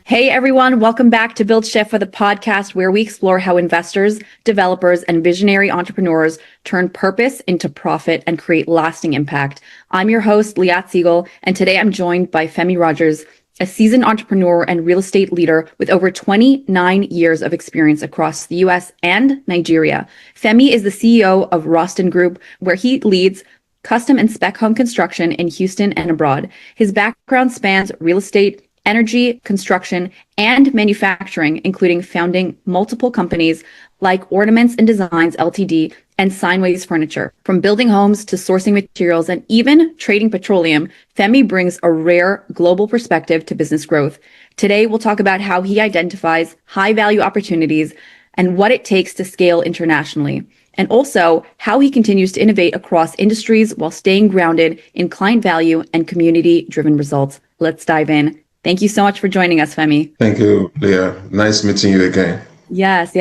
Hey everyone, welcome back to Build Shift for the podcast where we explore how investors, developers, and visionary entrepreneurs turn purpose into profit and create lasting impact. I'm your host, Liat Siegel, and today I'm joined by Femi Rogers, a seasoned entrepreneur and real estate leader with over 29 years of experience across the US and Nigeria. Femi is the CEO of Roston Group, where he leads custom and spec home construction in Houston and abroad. His background spans real estate, energy, construction, and manufacturing, including founding multiple companies like Ornaments and Designs Ltd. And Signways Furniture. From building homes to sourcing materials and even trading petroleum, Femi brings a rare global perspective to business growth. Today, we'll talk about how he identifies high-value opportunities and what it takes to scale internationally, and also how he continues to innovate across industries while staying grounded in client value and community-driven results. Let's dive in. Thank you so much for joining us, Femi. Thank you, Leah. Nice meeting you again. Yes.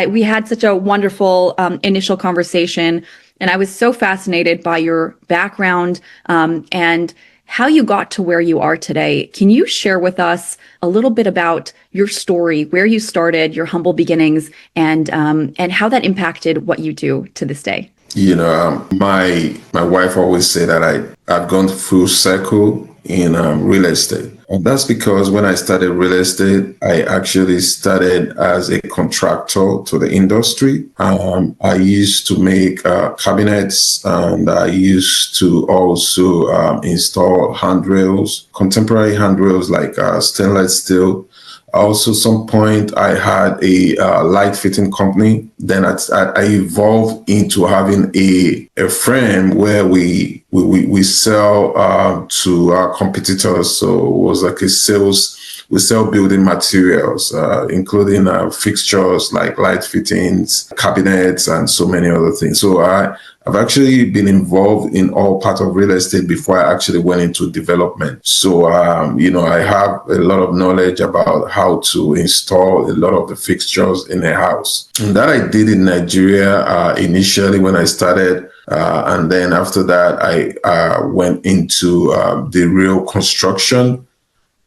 We had such a wonderful initial conversation, and I was so fascinated by your background and how you got to where you are today. Can you share with us a little bit about your story, where you started, your humble beginnings, and how that impacted what you do to this day? You know, my wife always said that I've gone full circle in real estate. And that's because when I started real estate, I actually started as a contractor to the industry. I used to make cabinets, and I used to also install handrails, contemporary handrails like stainless steel. Also, some point I had a light fitting company. Then I evolved into having a frame where we sell to our competitors. So it was like a sales. We sell building materials, including fixtures like light fittings, cabinets, and so many other things. So I've actually been involved in all parts of real estate before I actually went into development. So, I have a lot of knowledge about how to install a lot of the fixtures in a house. And that I did in Nigeria initially when I started. And then after that, I went into the real construction.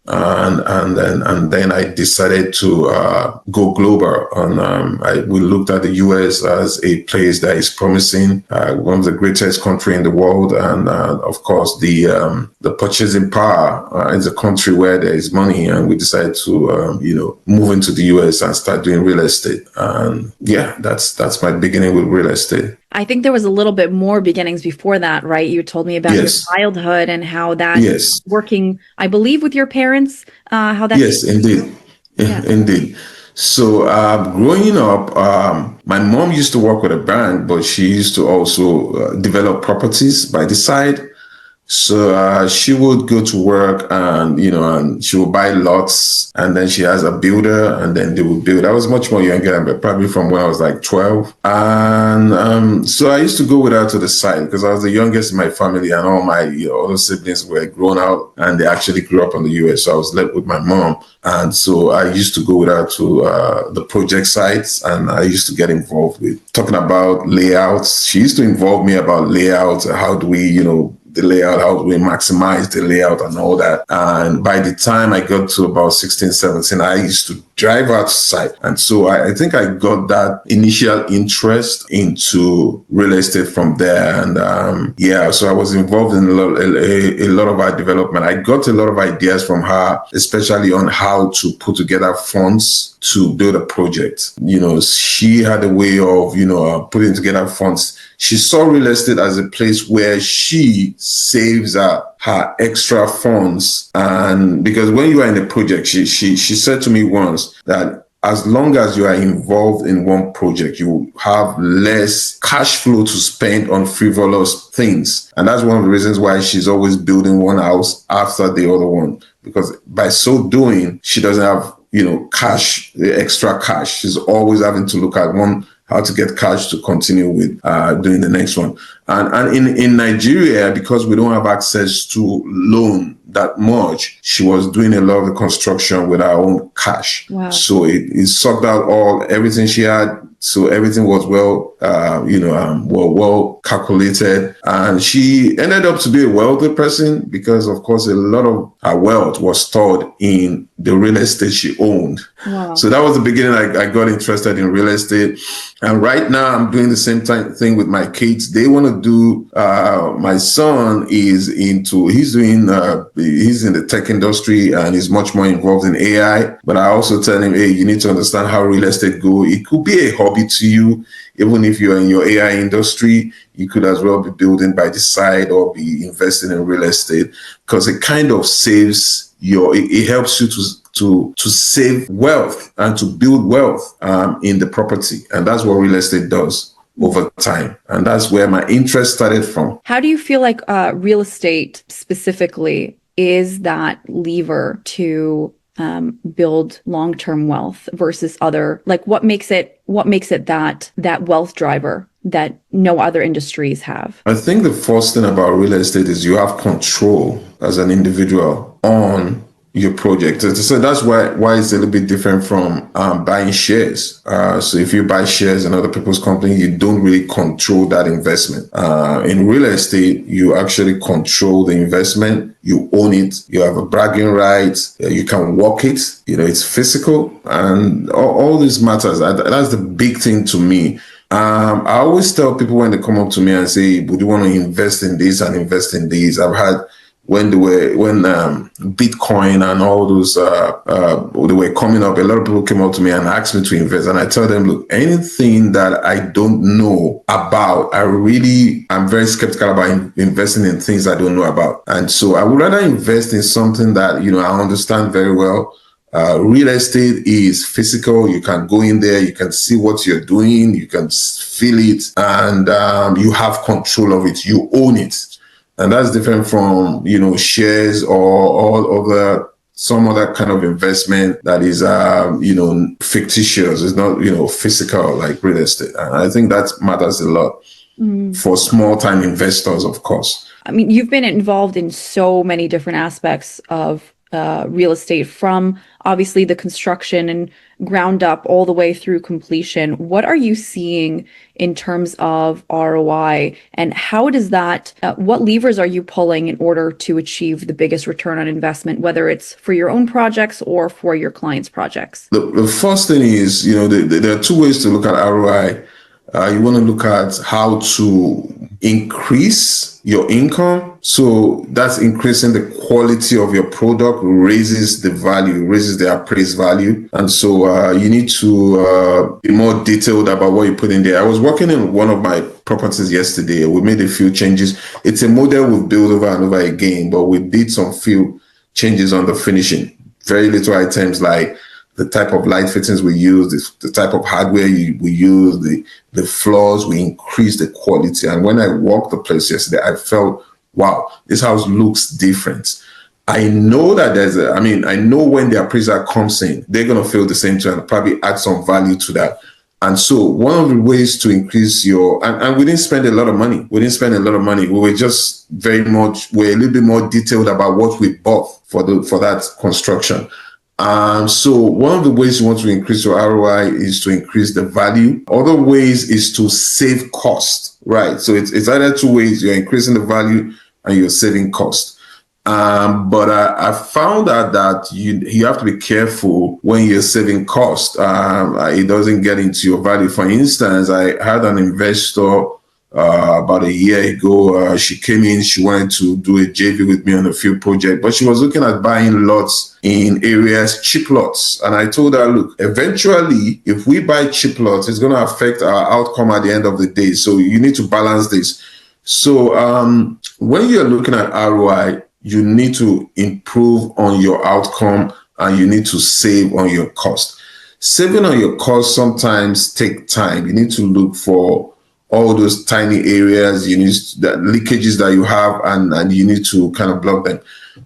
And then I decided to go global. And we looked at the US as a place that is promising, one of the greatest country in the world, and of course the purchasing power is a country where there is money. And we decided to move into the US and start doing real estate. And yeah, that's my beginning with real estate. I think there was a little bit more beginnings before that, right? You told me about your childhood and how that working, I believe, with your parents, how that. Yes, indeed. Yeah. Indeed. So growing up, my mom used to work with a bank, but she used to also develop properties by the side. So she would go to work and she would buy lots, and then she has a builder, and then they would build. I was much more younger, but probably from when I was like 12. And so I used to go with her to the side because I was the youngest in my family, and all my other siblings were grown out and they actually grew up in the US. So I was left with my mom. And so I used to go with her to the project sites, and I used to get involved with talking about layouts. She used to involve me about layouts. How do we, the layout, how do we maximize the layout and all that. And by the time I got to about 16, 17, I used to drive outside. And so I think I got that initial interest into real estate from there. And so I was involved in a lot of our development. I got a lot of ideas from her, especially on how to put together funds to build a project. She had a way of, putting together funds. She saw real estate as a place where she saves her extra funds. And because when you are in a project, she said to me once that as long as you are involved in one project, you have less cash flow to spend on frivolous things. And that's one of the reasons why she's always building one house after the other one. Because by so doing, she doesn't have, cash, the extra cash. She's always having to look at how to get cash to continue with doing the next one. And in Nigeria, because we don't have access to loan that much, she was doing a lot of the construction with her own cash. Wow. So it sucked out everything she had. So everything was well were well calculated. And she ended up to be a wealthy person because, of course, a lot of her wealth was stored in the real estate she owned. Wow. So that was the beginning. I got interested in real estate. And right now I'm doing the same thing with my kids. They want to do, my son he's in the tech industry and is much more involved in AI. But I also tell him, hey, you need to understand how real estate go. It could be a hobby to you. Even if you're in your AI industry, you could as well be building by the side or be investing in real estate, because it kind of saves it helps you to save wealth and to build wealth in the property. And that's what real estate does over time. And that's where my interest started from. How do you feel like real estate specifically is that lever to build long-term wealth versus other, like what makes it that wealth driver that no other industries have? I think the first thing about real estate is you have control as an individual on your project. So that's why it's a little bit different from buying shares. So if you buy shares in other people's company, you don't really control that investment. In real estate, you actually control the investment. You own it. You have a bragging right. You can walk it. It's physical, and all this matters. That's the big thing to me. I always tell people when they come up to me and say, would you want to invest in this and invest in this? I've had when Bitcoin and all those they were coming up, a lot of people came up to me and asked me to invest, and I tell them, look, anything that I don't know about, I'm very skeptical about investing in things I don't know about. And so I would rather invest in something that I understand very well. Real estate is physical. You can go in there, you can see what you're doing, you can feel it, and you have control of it. You own it. And that's different from, shares or some other kind of investment that is, fictitious. It's not, physical like real estate. And I think that matters a lot for small time investors, of course. I mean, you've been involved in so many different aspects of real estate, from obviously the construction and ground up all the way through completion. What are you seeing in terms of ROI, and how does that, what levers are you pulling in order to achieve the biggest return on investment, whether it's for your own projects or for your clients' projects? The first thing is, there are two ways to look at ROI. You want to look at how to increase your income. So that's increasing the quality of your product, raises the value, raises the appraised value. And so you need to be more detailed about what you put in there. I was working in one of my properties yesterday. We made a few changes. It's a model we've built over and over again, but we did some few changes on the finishing. Very little items like the type of light fittings we use, the type of hardware we use, the floors, we increase the quality. And when I walked the place yesterday, I felt, wow, this house looks different. I know that I know when the appraiser comes in, they're going to feel the same too and probably add some value to that. And so one of the ways to increase and we didn't spend a lot of money. We were just we're a little bit more detailed about what we bought for that construction. So one of the ways you want to increase your ROI is to increase the value. Other ways is to save cost, right? So it's either two ways: you're increasing the value and you're saving cost. But I found out that you have to be careful when you're saving cost. It doesn't get into your value. For instance, I had an investor about a year ago. She came in, she wanted to do a JV with me on a few projects, but she was looking at buying lots in areas, cheap lots. And I told her, look, eventually, if we buy cheap lots, it's going to affect our outcome at the end of the day. So you need to balance this. So when you're looking at ROI, you need to improve on your outcome and you need to save on your cost. Saving on your cost sometimes take time. You need to look for all those tiny areas, the leakages that you have, and you need to kind of block them.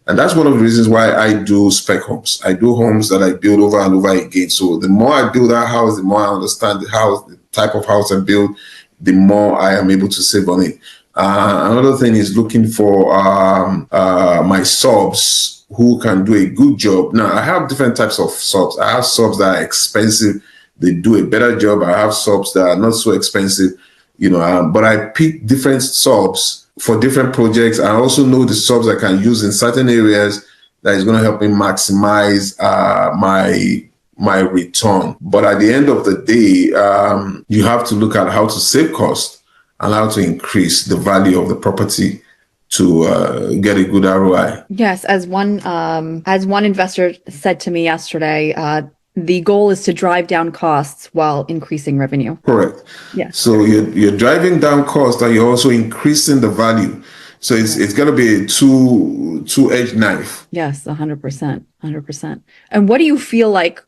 And that's one of the reasons why I do spec homes. I do homes that I build over and over again. So the more I build that house, the more I understand the type of house I build, the more I am able to save on it. Another thing is looking for my subs who can do a good job. Now, I have different types of subs. I have subs that are expensive. they do a better job. I have subs that are not so expensive, but I pick different subs for different projects. I also know the subs I can use in certain areas that is going to help me maximize my return. But at the end of the day, you have to look at how to save cost and how to increase the value of the property to get a good ROI. Yes, as one investor said to me yesterday, the goal is to drive down costs while increasing revenue. Correct. Yes. So you're driving down cost and you're also increasing the value. So it's going to be a two-edged knife. Yes, 100%, 100%. And what do you feel like?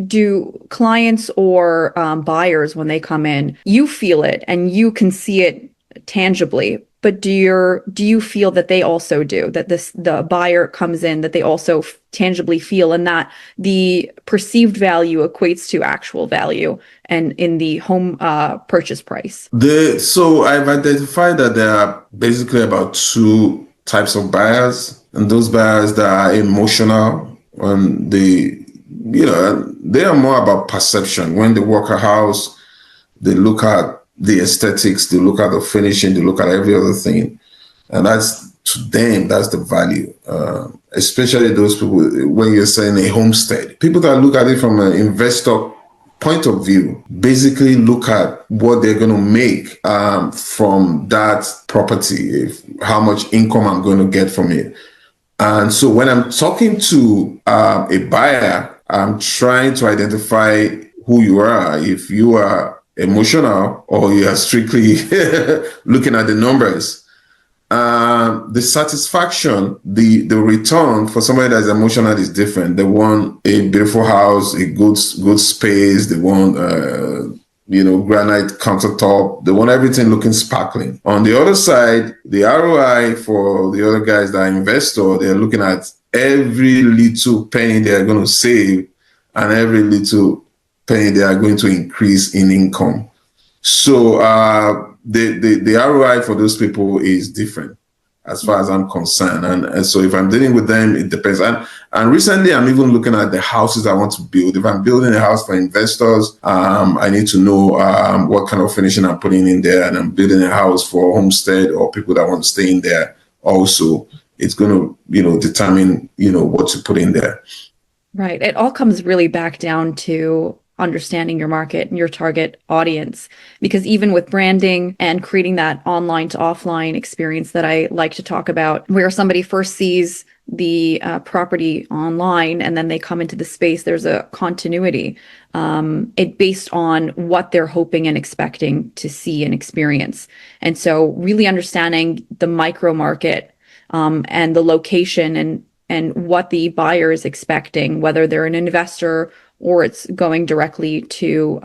Do clients or buyers, when they come in, you feel it and you can see it tangibly, but do you feel that they also do, that the buyer comes in, that they also tangibly feel, and that the perceived value equates to actual value and in the home purchase price? So I've identified that there are basically about two types of buyers, and those buyers that are emotional and they are more about perception. When they walk a house, they look at the aesthetics, they look at the finishing, they look at every other thing. And to them, that's the value. Especially those people, when you're saying a homestead. People that look at it from an investor point of view, basically look at what they're going to make from that property, how much income I'm going to get from it. And so when I'm talking to a buyer, I'm trying to identify who you are. If you are emotional or you are strictly looking at the numbers, the satisfaction, the return for somebody that's emotional is different. They want a beautiful house, a good space. They want granite countertop. They want everything looking sparkling. On the other side, the ROI for the other guys that are investor, they're looking at every little penny they are going to save and every little penny they are going to increase in income. So the ROI for those people is different as far as I'm concerned. And so if I'm dealing with them, it depends. And recently, I'm even looking at the houses I want to build. If I'm building a house for investors, I need to know what kind of finishing I'm putting in there. And I'm building a house for homestead or people that want to stay in there also. It's going to, determine, what to put in there. Right. It all comes really back down to understanding your market and your target audience, because even with branding and creating that online to offline experience that I like to talk about, where somebody first sees the property online and then they come into the space, there's a continuity it based on what they're hoping and expecting to see and experience. And so really understanding the micro market and the location and what the buyer is expecting, whether they're an investor or it's going directly to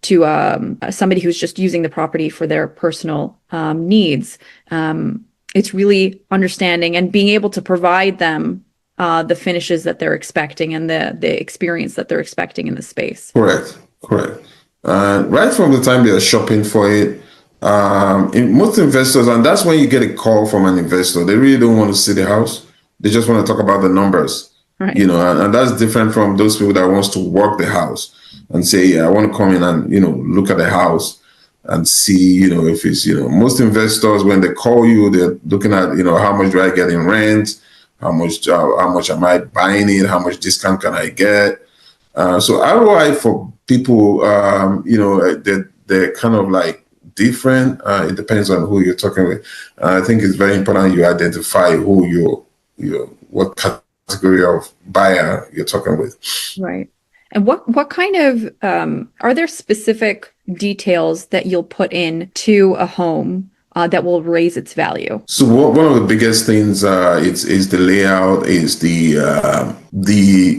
somebody who's just using the property for their personal needs. It's really understanding and being able to provide them the finishes that they're expecting and the experience that they're expecting in the space. Correct. Right from the time they are shopping for it, in most investors, and that's when you get a call from an investor, they really don't want to see the house. They just want to talk about the numbers. Right. And that's different from those people that wants to work the house and say, yeah, I want to come in and, look at the house and see, if it's, most investors, when they call you, they're looking at, how much do I get in rent? How much am I buying it? How much discount can I get? So ROI for people, they're kind of like different. It depends on who you're talking with. I think it's very important you identify who what category of buyer you're talking with. Right. And what kind of are there specific details that you'll put in to a home that will raise its value? So one of the biggest things is the layout, is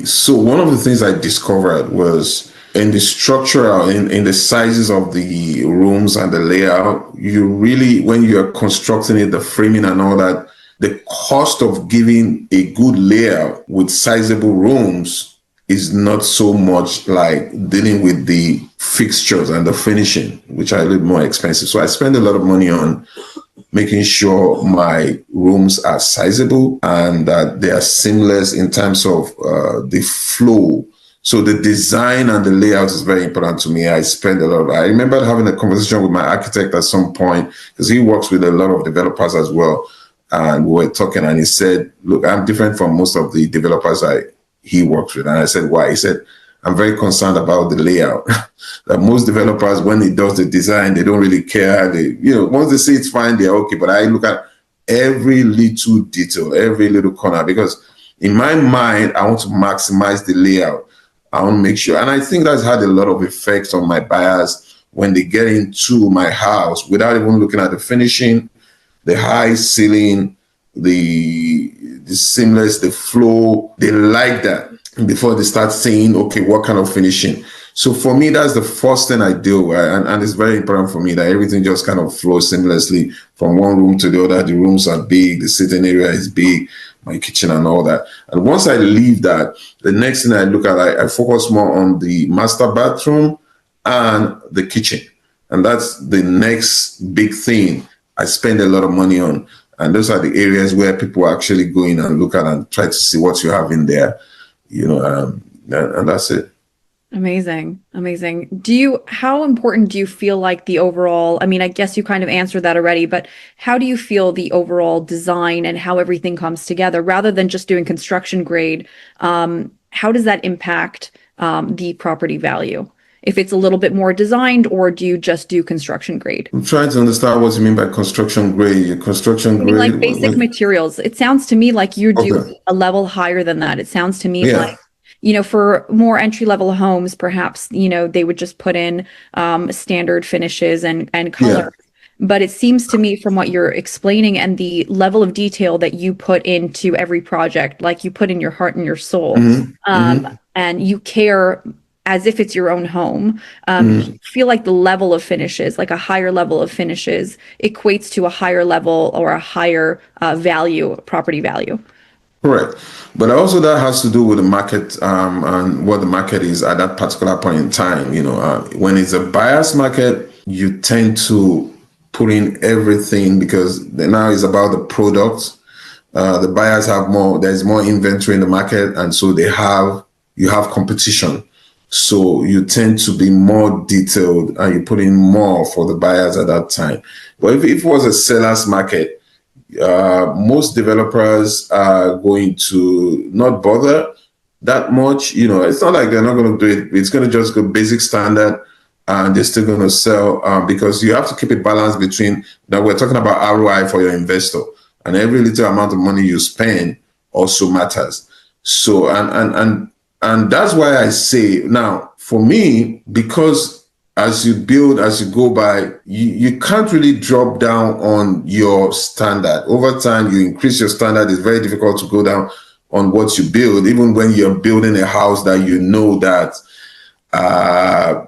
so one of the things I discovered was in the structure, in the sizes of the rooms and the layout, you really, when you're constructing it, the framing and all that, the cost of giving a good layout with sizable rooms is not so much like dealing with the fixtures and the finishing, which are a little more expensive. So I spend a lot of money on making sure my rooms are sizable and that they are seamless in terms of the flow So the design and the layout is very important to me. I spend a lot. I remember having a conversation with my architect at some point because he works with a lot of developers as well. And we were talking, and he said, "Look, I'm different from most of the developers he works with." And I said, "Why?" He said, "I'm very concerned about the layout. That most developers, when he does the design, they don't really care. They, once they see it's fine, they're okay. But I look at every little detail, every little corner, because in my mind, I want to maximize the layout. I want to make sure." And I think that's had a lot of effects on my buyers when they get into my house without even looking at the finishing, the high ceiling, the seamless, the flow. They like that before they start saying, okay, what kind of finishing? So for me, that's the first thing I do. And it's very important for me that everything just kind of flows seamlessly from one room to the other. The rooms are big, the sitting area is big, my kitchen and all that. And once I leave that, the next thing I look at, I focus more on the master bathroom and the kitchen. And that's the next big thing I spend a lot of money on. And those are the areas where people actually go in and look at and try to see what you have in there, and that's it. Amazing. How important do you feel like the overall, I mean, I guess you kind of answered that already, but how do you feel the overall design and how everything comes together rather than just doing construction grade? How does that impact the property value? If it's a little bit more designed, or do you just do construction grade? I'm trying to understand what you mean by construction grade. Construction grade, like basic materials. It sounds to me like you're doing a level higher than that. It sounds to me like, for more entry-level homes, perhaps, they would just put in standard finishes and color. But it seems to me from what you're explaining and the level of detail that you put into every project, like you put in your heart and your soul, and you care as if it's your own home, feel like the level of finishes, like a higher level of finishes, equates to a higher level or a higher property value. Correct. But also that has to do with the market and what the market is at that particular point in time. When it's a buyer's market, you tend to put in everything because now it's about the product. The buyers have there's more inventory in the market, and so you have competition. So you tend to be more detailed and you put in more for the buyers at that time. But if it was a seller's market, most developers are going to not bother that much. It's not like they're not going to do it. It's going to just go basic standard and they're still going to sell because you have to keep a balance between that. We're talking about ROI for your investor, and every little amount of money you spend also matters. So, and that's why I say now for me, because as you build, as you go by, you can't really drop down on your standard. Over time, you increase your standard. It's very difficult to go down on what you build, even when you're building a house that you know that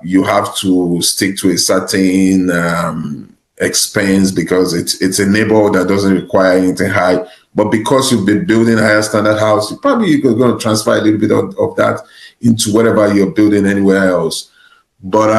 you have to stick to a certain expense because it's a neighborhood that doesn't require anything high. But because you've been building a higher standard house, you're going to transfer a little bit of that into whatever you're building anywhere else. But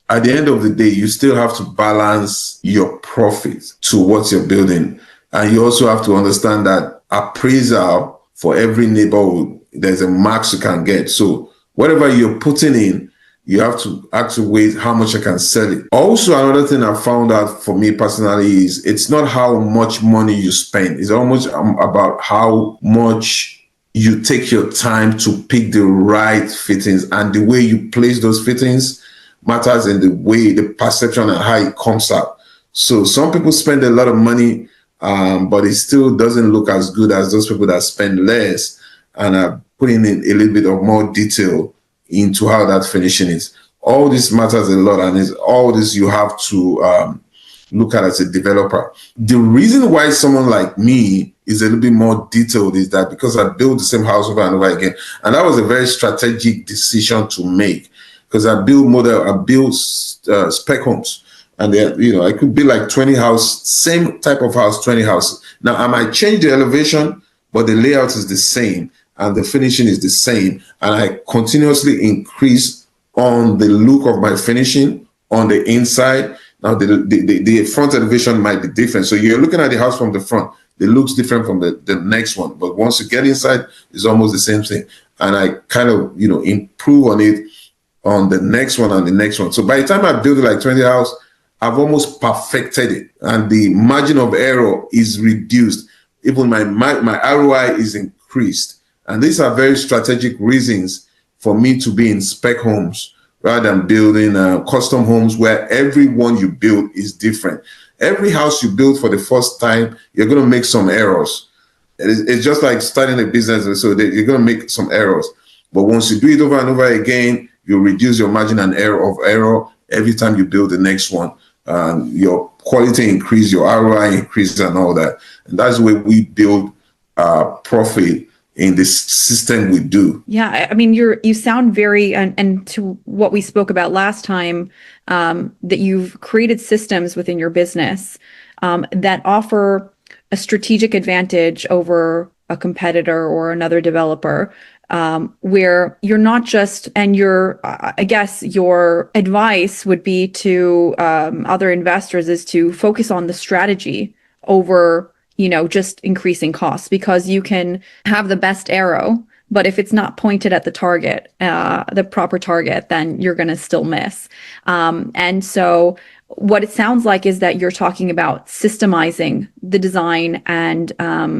at the end of the day, you still have to balance your profit to what you're building. And you also have to understand that appraisal for every neighborhood, there's a max you can get. So whatever you're putting in, you have to actually weigh how much I can sell it. Also, another thing I found out for me personally is it's not how much money you spend. It's almost about how much you take your time to pick the right fittings, and the way you place those fittings matters in the way, the perception and how it comes out. So some people spend a lot of money, but it still doesn't look as good as those people that spend less and are putting in a little bit of more detail into how that finishing is. All this matters a lot, and all this you have to look at as a developer. The reason why someone like me is a little bit more detailed is that because I built the same house over and over again, and that was a very strategic decision to make because I built spec homes, and I could build like 20 houses, same type of house, 20 houses. Now I might change the elevation, but the layout is the same and the finishing is the same, and I continuously increase on the look of my finishing on the inside. Now the front elevation might be different, so you're looking at the house from the front. It looks different from the next one, but once you get inside, it's almost the same thing. and I kind of, improve on it on the next one and the next one. So by the time I build like 20 houses, I've almost perfected it, and the margin of error is reduced. Even my ROI is increased. And these are very strategic reasons for me to be in spec homes rather than building custom homes where every one you build is different. Every house you build for the first time, you're going to make some errors. It's just like starting a business, so that you're going to make some errors. But once you do it over and over again, you reduce your margin and error every time you build the next one. Your quality increase, your ROI increase, and all that. And that's the way we build profit in this system we do. Yeah, I mean, you sound very, and to what we spoke about last time, that you've created systems within your business that offer a strategic advantage over a competitor or another developer, where you're not just, and I guess your advice would be to other investors is to focus on the strategy over, just increasing costs, because you can have the best arrow, but if it's not pointed at the target, the proper target, then you're going to still miss. And so what it sounds like is that you're talking about systemizing the design and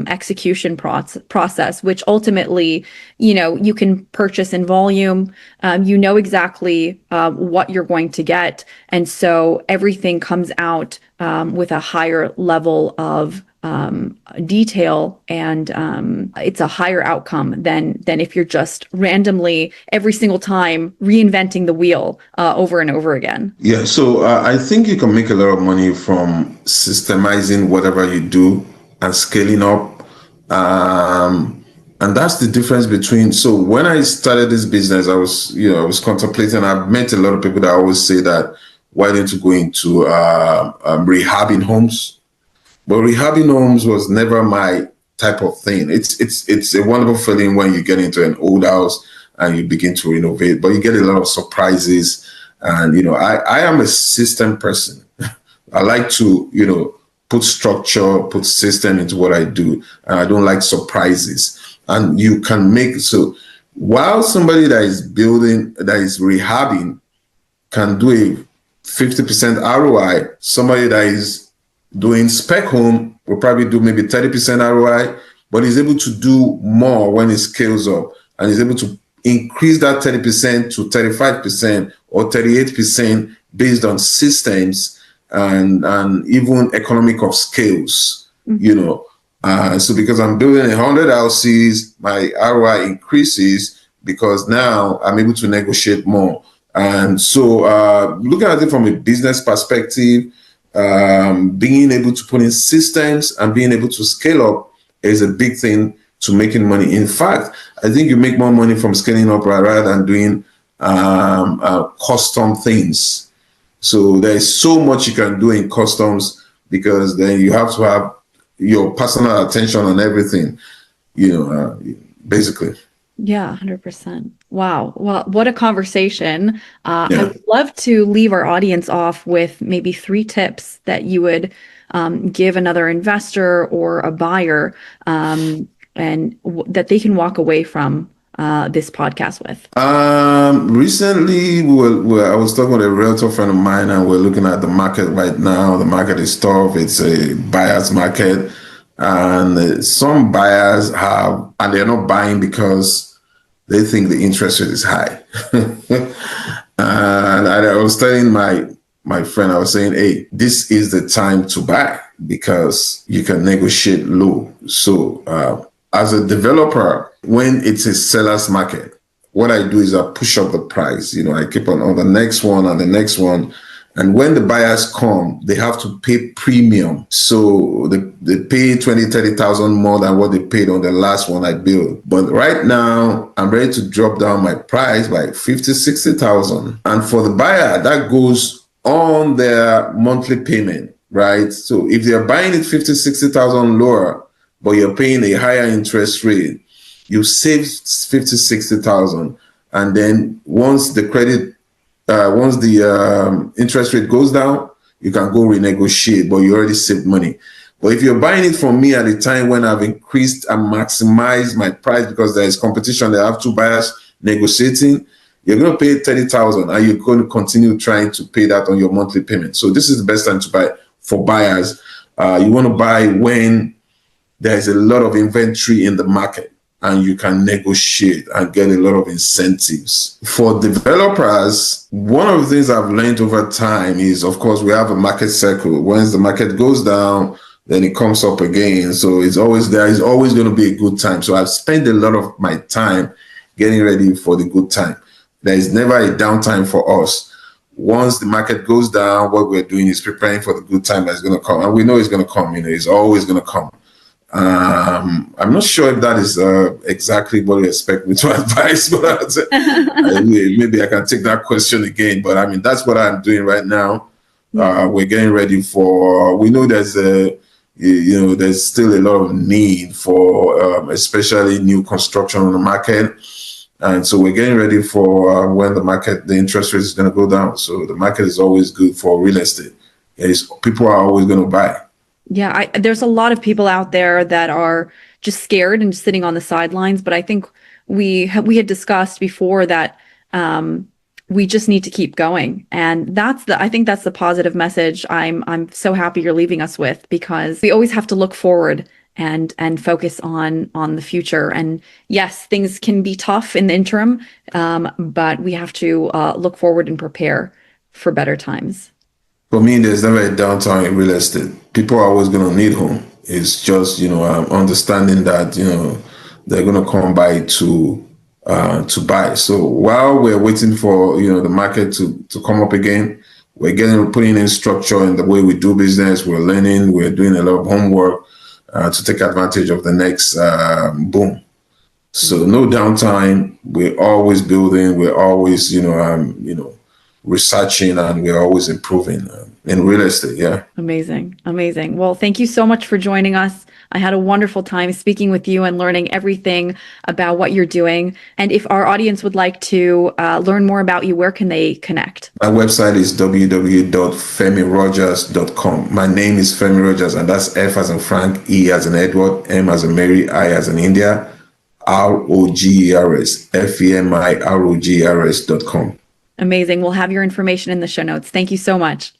execution process, which ultimately, you can purchase in volume. Exactly what you're going to get. And so everything comes out with a higher level of detail, and it's a higher outcome than if you're just randomly every single time reinventing the wheel over and over again. Yeah, so I think you can make a lot of money from systemizing whatever you do and scaling up. And that's the difference between, so when I started this business, I was contemplating, I've met a lot of people that always say that, why don't you go into rehabbing homes? But rehabbing homes was never my type of thing. It's a wonderful feeling when you get into an old house and you begin to renovate, but you get a lot of surprises. And, I am a system person. I like to, put structure, put system into what I do. And I don't like surprises. And you can so while somebody that is building, that is rehabbing can do a 50% ROI, somebody that is doing spec home will probably do maybe 30% ROI, but he's able to do more when it scales up, and he's able to increase that 30% to 35% or 38% based on systems and even economic of scales, So because I'm building 100 houses, my ROI increases because now I'm able to negotiate more. And so looking at it from a business perspective, being able to put in systems and being able to scale up is a big thing to making money. In fact, I think you make more money from scaling up rather than doing custom things. So there is so much you can do in customs, because then you have to have your personal attention on everything, basically. Yeah, 100%. Wow. Well, what a conversation. Yeah. I would love to leave our audience off with maybe 3 tips that you would give another investor or a buyer, and that they can walk away from this podcast with. Recently, I was talking with a realtor friend of mine, and we're looking at the market right now. The market is tough. It's a buyer's market. And some buyers and they're not buying because they think the interest rate is high. And I was telling my friend, I was saying, hey, this is the time to buy because you can negotiate low. So as a developer, when it's a seller's market, what I do is I push up the price. I keep on the next one and the next one. And when the buyers come, they have to pay premium. So they pay 20, 30,000 more than what they paid on the last one I built. But right now, I'm ready to drop down my price by 50, 60,000. And for the buyer, that goes on their monthly payment, right? So if they're buying it 50, 60,000 lower, but you're paying a higher interest rate, you save 50, 60,000. And then once the interest rate goes down, you can go renegotiate, but you already saved money. But if you're buying it from me at a time when I've increased and maximized my price because there is competition, there have two buyers negotiating, you're going to pay 30,000 and you're going to continue trying to pay that on your monthly payment. So this is the best time to buy for buyers. You want to buy when there is a lot of inventory in the market and you can negotiate and get a lot of incentives. For developers, one of the things I've learned over time is, of course, we have a market cycle. Once the market goes down, then it comes up again. So there is always going to be a good time. So I've spent a lot of my time getting ready for the good time. There is never a downtime for us. Once the market goes down, what we're doing is preparing for the good time that's going to come. And we know it's going to come, it's always going to come. I'm not sure if that is exactly what you expect me to advise, but maybe I can take that question again. But I mean, that's what I'm doing right now. We're getting ready for, we know there's there's still a lot of need for especially new construction on the market. And so we're getting ready for when the interest rate is going to go down. So the market is always good for real estate. People are always going to buy. Yeah, there's a lot of people out there that are just scared and just sitting on the sidelines. But I think we had discussed before that we just need to keep going, and I think that's the positive message I'm so happy you're leaving us with, because we always have to look forward and focus on the future. And yes, things can be tough in the interim, but we have to look forward and prepare for better times. For me, there's never a downtime in real estate. People are always going to need home. It's just, understanding that, they're going to come by to buy. So while we're waiting for, the market to come up again, we're putting in structure in the way we do business. We're learning, we're doing a lot of homework to take advantage of the next boom. So no downtime. We're always building. We're always, researching, and we're always improving in real estate. Yeah. Amazing. Well, thank you so much for joining us. I had a wonderful time speaking with you and learning everything about what you're doing. And if our audience would like to learn more about you, where can they connect? My website is www.femirogers.com. My name is Femi Rogers, and that's F as in Frank, E as in Edward, M as in Mary, I as in India, ROGERS, FEMIROGERS.com. Amazing. We'll have your information in the show notes. Thank you so much.